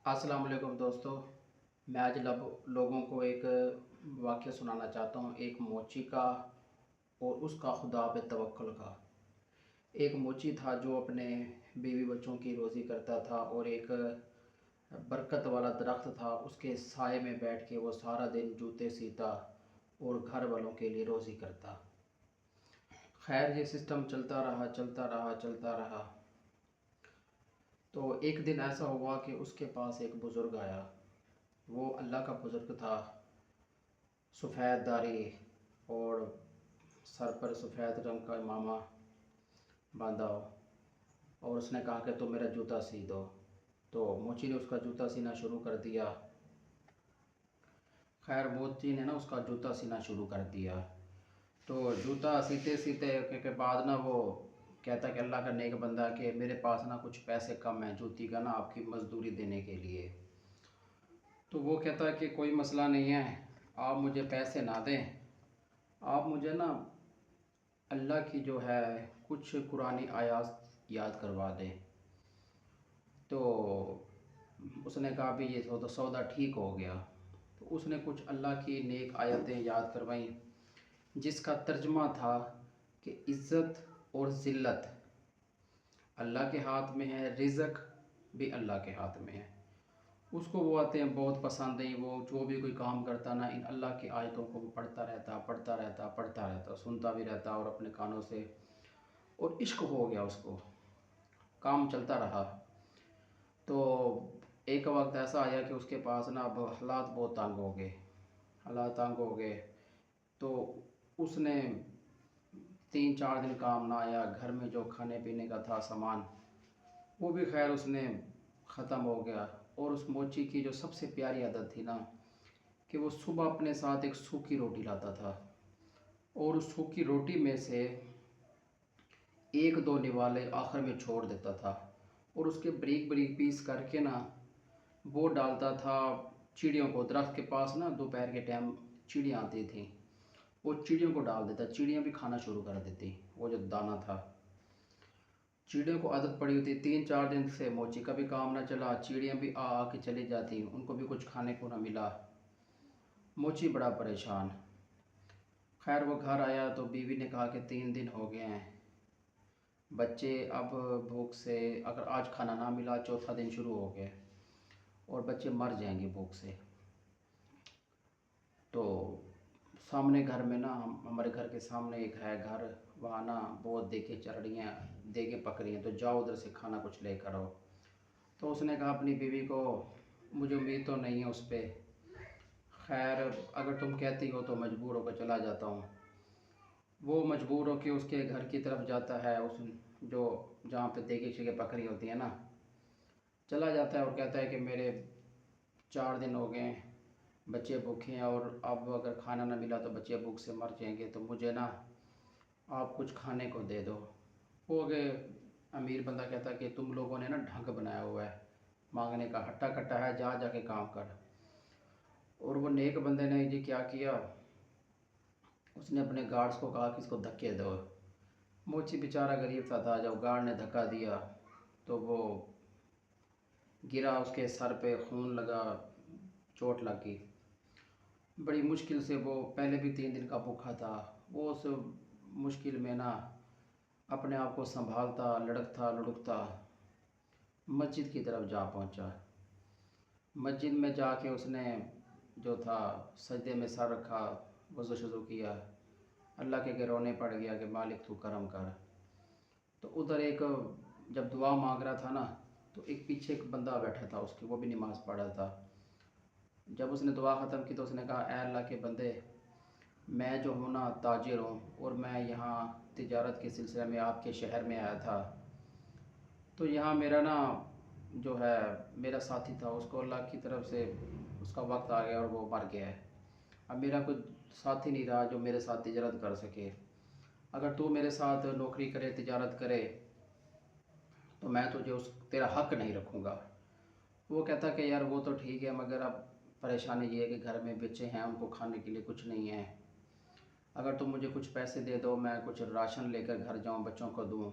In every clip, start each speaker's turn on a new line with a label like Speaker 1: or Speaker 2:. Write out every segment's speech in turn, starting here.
Speaker 1: अस्सलाम वालेकुम दोस्तों। मैं आज लोगों को एक वाक़या सुनाना चाहता हूँ, एक मोची का और उसका खुदा पे तवक्कुल का। एक मोची था जो अपने बीवी बच्चों की रोज़ी करता था और एक बरकत वाला दरख्त था, उसके साए में बैठ के वो सारा दिन जूते सीता और घर वालों के लिए रोज़ी करता। खैर ये सिस्टम चलता रहा चलता रहा चलता रहा। तो एक दिन ऐसा हुआ कि उसके पास एक बुज़ुर्ग आया। वो अल्लाह का बुज़ुर्ग था, सफ़ेद दाढ़ी और सर पर सफ़ेद रंग का इमामा बांधा हो। और उसने कहा कि तुम मेरा जूता सी दो। तो मोची ने उसका जूता सीना शुरू कर दिया। खैर मोची ने ना उसका जूता सीना शुरू कर दिया। तो जूता सीते सीते के बाद ना वो कहता कि अल्लाह का नेक बंदा कि मेरे पास ना कुछ पैसे कम हैं जूती का ना आपकी मज़दूरी देने के लिए। तो वो कहता है कि कोई मसला नहीं है, आप मुझे पैसे ना दें, आप मुझे ना अल्लाह की जो है कुछ कुरानी आयात याद करवा दें। तो उसने कहा भी ये सौदा सौदा ठीक हो गया। तो उसने कुछ अल्लाह की नेक आयतें याद करवाई, जिसका तर्जमा था कि इज़्ज़त और ज़िल्लत अल्लाह के हाथ में है, रिज़्क भी अल्लाह के हाथ में है। उसको वो आते बहुत पसंद आई। वो जो भी कोई काम करता ना इन अल्लाह की आयतों को वो पढ़ता रहता, सुनता भी रहता और अपने कानों से, और इश्क हो गया उसको। काम चलता रहा। तो एक वक्त ऐसा आया कि उसके पास ना अब हालात बहुत तंग हो गए, हालात तंग हो गए। तो उसने 3-4 दिन काम ना आया। घर में जो खाने पीने का था सामान वो भी खैर उसने ख़त्म हो गया। और उस मोची की जो सबसे प्यारी आदत थी ना कि वो सुबह अपने साथ एक सूखी रोटी लाता था और उस सूखी रोटी में से एक दो निवाले आखिर में छोड़ देता था और उसके बारीक बारीक पीस करके ना वो डालता था चिड़ियों को। दरख्त के पास ना दोपहर के टाइम चिड़ियाँ आती थीं, वो चिड़ियों को डाल देता, चिड़ियाँ भी खाना शुरू कर देती वो जो दाना था। चिड़ियों को आदत पड़ी होती, 3-4 दिन से मोची का भी काम ना चला, चिड़ियाँ भी आ के चली जाती, उनको भी कुछ खाने को ना मिला। मोची बड़ा परेशान। खैर वो घर आया तो बीवी ने कहा कि 3 दिन हो गए हैं, बच्चे अब भूख से, अगर आज खाना ना मिला चौथा दिन शुरू हो गया और बच्चे मर जाएंगे भूख से। तो सामने घर में ना हमारे घर के सामने एक है घर, वहाँ ना बहुत देखे चरड़ियाँ देखे पकड़ी हैं, तो जाओ उधर से खाना कुछ लेकर आओ। तो उसने कहा अपनी बीवी को, मुझे उम्मीद तो नहीं है उस पर, खैर अगर तुम कहती हो तो मजबूर होकर चला जाता हूँ। वो मजबूर होकर उसके घर की तरफ जाता है, उस जो जहाँ पे देगी शेखें पकड़ी होती है ना, चला जाता है और कहता है कि मेरे 4 दिन हो गए, बच्चे भूखे हैं और अब अगर खाना ना मिला तो बच्चे भूख से मर जाएंगे, तो मुझे ना आप कुछ खाने को दे दो। वो अगे अमीर बंदा कहता है कि तुम लोगों ने ना ढंग बनाया हुआ है मांगने का, हट्टा कट्टा है, जा जाके काम कर। और वो नेक बंदे ने जी क्या किया, उसने अपने गार्ड्स को कहा कि इसको धक्के दो। मोची बेचारा गरीब था, जब गार्ड ने धक्का दिया तो वो गिरा, उसके सर पे खून लगा, चोट लगी। बड़ी मुश्किल से, वो पहले भी 3 दिन का भूखा था, वो उस मुश्किल में ना अपने आप को संभालता लड़कता लुढ़कता मस्जिद की तरफ जा पहुंचा। मस्जिद में जाके उसने जो था सजदे में सर रखा, वज़ू शुरू किया, अल्लाह के रोने पड़ गया कि मालिक तू करम कर। तो उधर एक, जब दुआ मांग रहा था ना, तो एक पीछे एक बंदा बैठा था उसके, वो भी नमाज़ पढ़ रहा था। जब उसने दुआ ख़त्म की तो उसने कहा, ऐ अल्लाह के बंदे, मैं जो हूँ ना ताजिर हूँ और मैं यहाँ तिजारत के सिलसिले में आपके शहर में आया था। तो यहाँ मेरा ना जो है मेरा साथी था, उसको अल्लाह की तरफ से उसका वक्त आ गया और वो मर गया है। अब मेरा कोई साथी नहीं रहा जो मेरे साथ तिजारत कर सके। अगर तू मेरे साथ नौकरी करे, तिजारत करे, तो मैं तुझे उस तेरा हक नहीं रखूँगा। वो कहता कि यार वो तो ठीक है, मगर अब परेशानी ये है कि घर में बच्चे हैं, उनको खाने के लिए कुछ नहीं है। अगर तुम मुझे कुछ पैसे दे दो, मैं कुछ राशन लेकर घर जाऊँ, बच्चों को दूँ,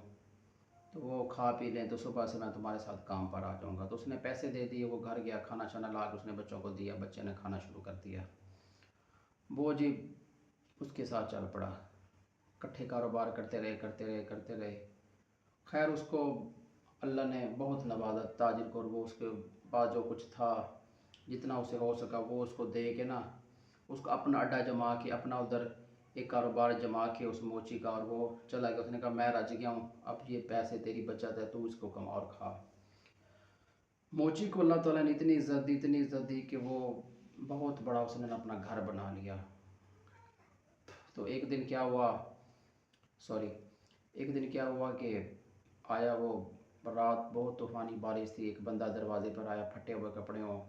Speaker 1: تو وہ کھا پی لیں تو صبح سے میں تمہارے ساتھ کام پر آ جاؤں گا۔ تو اس نے پیسے دے دیے، وہ گھر گیا، کھانا شانا لا کے اس نے بچوں کو دیا، بچے نے کھانا شروع کر دیا۔ وہ جی اس کے ساتھ چل پڑا، کٹھے کاروبار کرتے رہے۔ خیر اس کو اللہ نے بہت نوازا تاجر کو، اور وہ اس کے بعد جو کچھ تھا جتنا اسے ہو سکا وہ اس کو دے کے نا، اس کو اپنا اڈا جما کے، اپنا ادھر ایک کاروبار جما کے اس موچی کا، اور وہ چلا گیا۔ اس نے کہا میں رج گیا ہوں، اب یہ پیسے تیری بچت ہے، تو اس کو کما اور کھا۔ موچی کو اللہ تعالیٰ نے اتنی عزت دی کہ وہ بہت بڑا اس نے اپنا گھر بنا لیا۔ تو ایک دن کیا ہوا کہ آیا وہ رات، بہت طوفانی بارش تھی، ایک بندہ دروازے پر آیا پھٹے ہوئے کپڑے ہوں،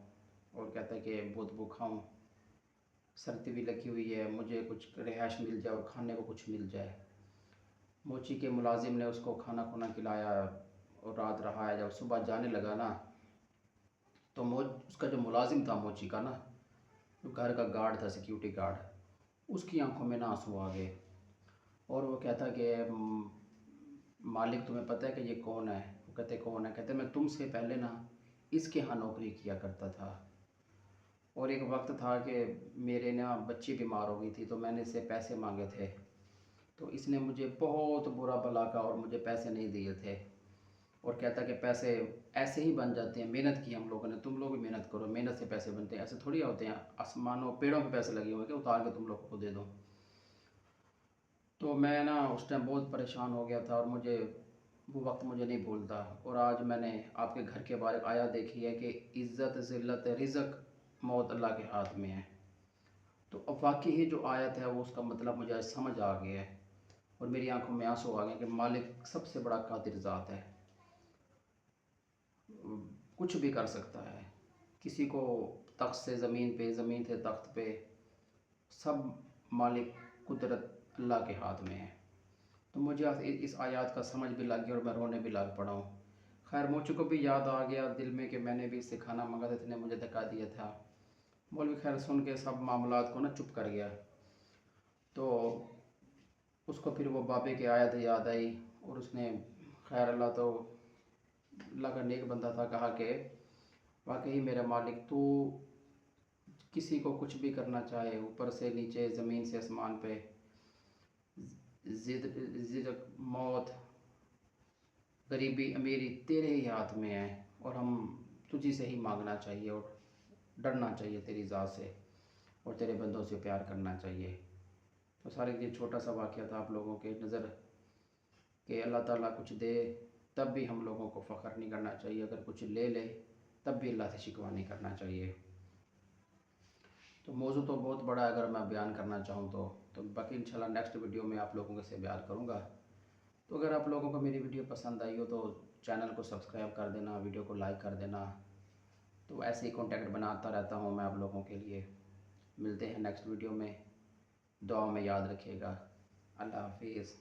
Speaker 1: اور کہتا ہے کہ بہت بھوکا ہوں، سردی بھی لگی ہوئی ہے، مجھے کچھ رہائش مل جائے اور کھانے کو کچھ مل جائے۔ موچی کے ملازم نے اس کو کھانا کھلایا اور رات رہا ہے۔ جب صبح جانے لگا نا، تو اس کا جو ملازم تھا موچی کا نا، جو گھر کا گارڈ تھا، سیکیورٹی گارڈ، اس کی آنکھوں میں نا آنسو آ گئے، اور وہ کہتا کہ مالک تمہیں پتہ ہے کہ یہ کون ہے؟ وہ کہتے کون ہے؟ کہتے میں تم سے پہلے نا اس کے ہاں نوکری کیا کرتا تھا، اور ایک وقت تھا کہ میرے نا بچی بیمار ہو گئی تھی، تو میں نے اس سے پیسے مانگے تھے، تو اس نے مجھے بہت برا بھلا کہا اور مجھے پیسے نہیں دیے تھے، اور کہتا کہ پیسے ایسے ہی بن جاتے ہیں، محنت کی ہم لوگوں نے، تم لوگ بھی محنت کرو، محنت سے پیسے بنتے ہیں، ایسے تھوڑی ہوتے ہیں آسمانوں پیڑوں پہ پیسے لگے ہوئے کہ اتار کے تم لوگ کو دے دو۔ تو میں نا اس ٹائم بہت پریشان ہو گیا تھا، اور وہ وقت مجھے نہیں بھولتا، اور آج میں نے آپ کے گھر کے بارے آیت دیکھی ہے کہ عزت، ذلت، رزق، موت اللہ کے ہاتھ میں ہے۔ تو اب واقعی ہی جو آیت ہے وہ اس کا مطلب مجھے آج سمجھ آ گیا ہے، اور میری آنکھوں میں آنسو آ گئے کہ مالک سب سے بڑا قادر ذات ہے، کچھ بھی کر سکتا ہے، کسی کو تخت سے زمین پہ، زمین سے تخت پہ، سب مالک قدرت اللہ کے ہاتھ میں ہے۔ تو مجھے اس آیات کا سمجھ بھی لگ گیا اور میں رونے بھی لگ پڑا ہوں۔ خیر مجھ کو بھی یاد آ گیا دل میں کہ میں نے بھی اس سے کھانا منگا تھا، اس نے مجھے دھکا دیا تھا۔ مولوی خیر سن کے سب معاملات کو نا چپ کر گیا، تو اس کو پھر وہ بابے کی آیت یاد آئی، اور اس نے خیر اللہ کا نیک بندہ تھا، کہا کہ واقعی میرا مالک تو کسی کو کچھ بھی کرنا چاہے، اوپر سے نیچے، زمین سے آسمان پہ، رزق، موت، غریبی، امیری تیرے ہی ہاتھ میں ہے، اور ہم تجھی سے ہی مانگنا چاہیے، اور ڈرنا چاہیے تیری ذات سے، اور تیرے بندوں سے پیار کرنا چاہیے۔ تو سارے یہ چھوٹا سا واقعہ تھا آپ لوگوں کے نظر کہ اللہ تعالیٰ کچھ دے تب بھی ہم لوگوں کو فخر نہیں کرنا چاہیے، اگر کچھ لے لے تب بھی اللہ سے شکوہ نہیں کرنا چاہیے۔ تو موضوع تو بہت بڑا ہے، اگر میں بیان کرنا چاہوں تو باقی انشاءاللہ نیکسٹ ویڈیو میں آپ لوگوں سے بیان کروں گا۔ تو اگر آپ لوگوں کو میری ویڈیو پسند آئی ہو تو چینل کو سبسکرائب کر دینا، ویڈیو کو لائک کر دینا، تو ایسے ہی کانٹیکٹ بناتا رہتا ہوں میں آپ لوگوں کے لیے۔ ملتے ہیں نیکسٹ ویڈیو میں، دعا میں یاد رکھیے گا۔ اللہ حافظ۔